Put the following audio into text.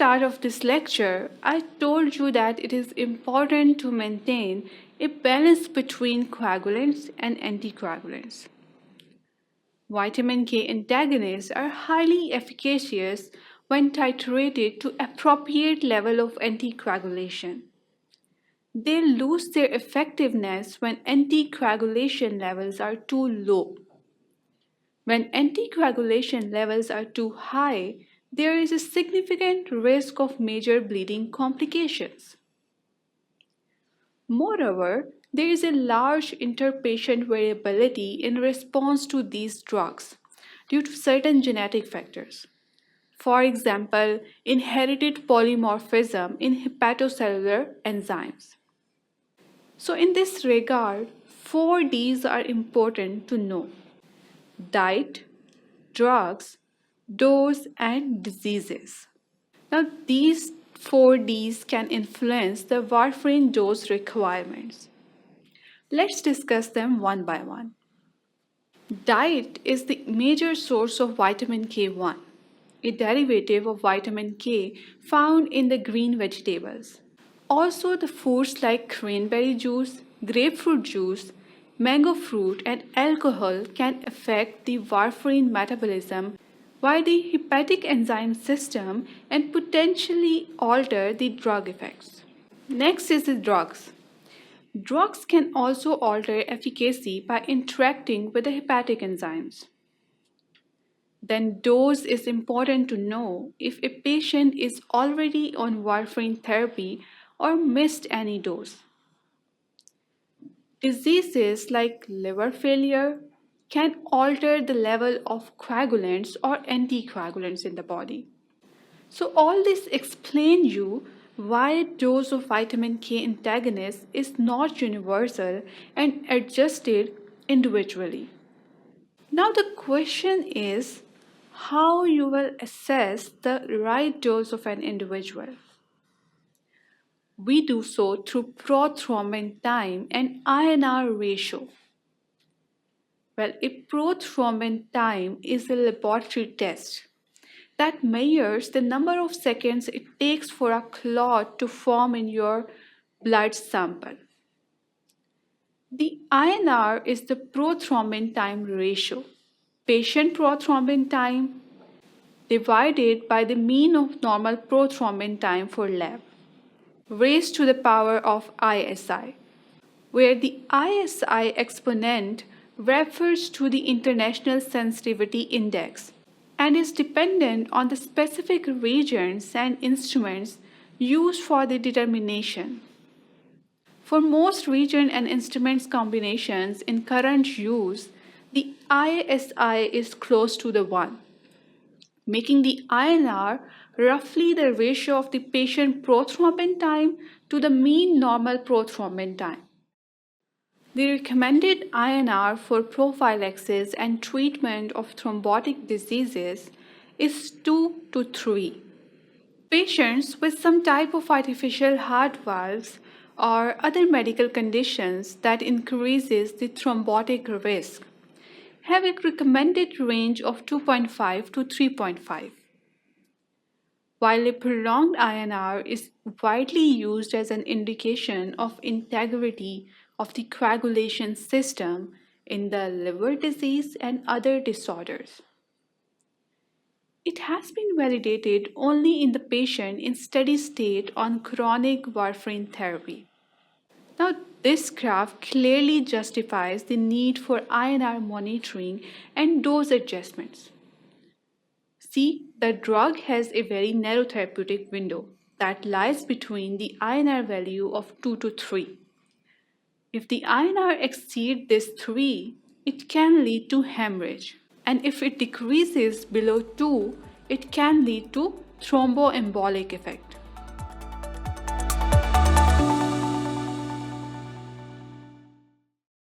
start of this lecture, I told you that it is important to maintain a balance between coagulants and anticoagulants. Vitamin K antagonists are highly efficacious when titrated to appropriate level of anticoagulation. They lose their effectiveness when anticoagulation levels are too low. When anticoagulation levels are too high, there is a significant risk of major bleeding complications. Moreover, there is a large interpatient variability in response to these drugs due to certain genetic factors. For example, inherited polymorphism in hepatocellular enzymes. So, in this regard, 4Ds are important to know: diet, drugs, dose, and diseases. Now, these 4Ds can influence the warfarin dose requirements. Let's discuss them one by one. Diet is the major source of vitamin K1, a derivative of vitamin K found in the green vegetables. Also, the foods like cranberry juice, grapefruit juice, mango fruit, and alcohol can affect the warfarin metabolism via the hepatic enzyme system and potentially alter the drug effects. Next is the drugs. Drugs can also alter efficacy by interacting with the hepatic enzymes. Then dose is important to know if a patient is already on warfarin therapy or missed any dose. Diseases like liver failure can alter the level of coagulants or anticoagulants in the body. So all this explains you why a dose of vitamin K antagonist is not universal and adjusted individually. Now the question is how you will assess the right dose of an individual. We do so through prothrombin time and INR ratio. Well, a prothrombin time is a laboratory test that measures the number of seconds it takes for a clot to form in your blood sample. The INR is the prothrombin time ratio. Patient prothrombin time divided by the mean of normal prothrombin time for lab, raised to the power of ISI, where the ISI exponent refers to the International Sensitivity Index and is dependent on the specific reagents and instruments used for the determination. For most reagent and instruments combinations in current use, the ISI is close to the 1, making the INR roughly the ratio of the patient prothrombin time to the mean normal prothrombin time. The recommended INR for prophylaxis and treatment of thrombotic diseases is 2 to 3. Patients with some type of artificial heart valves or other medical conditions that increases the thrombotic risk have a recommended range of 2.5 to 3.5. While a prolonged INR is widely used as an indication of integrity of the coagulation system in the liver disease and other disorders. It has been validated only in the patient in steady state on chronic warfarin therapy. Now, this graph clearly justifies the need for INR monitoring and dose adjustments. See, the drug has a very narrow therapeutic window that lies between the INR value of 2 to 3. If the INR exceeds this 3, it can lead to hemorrhage, and if it decreases below 2, it can lead to thromboembolic effect.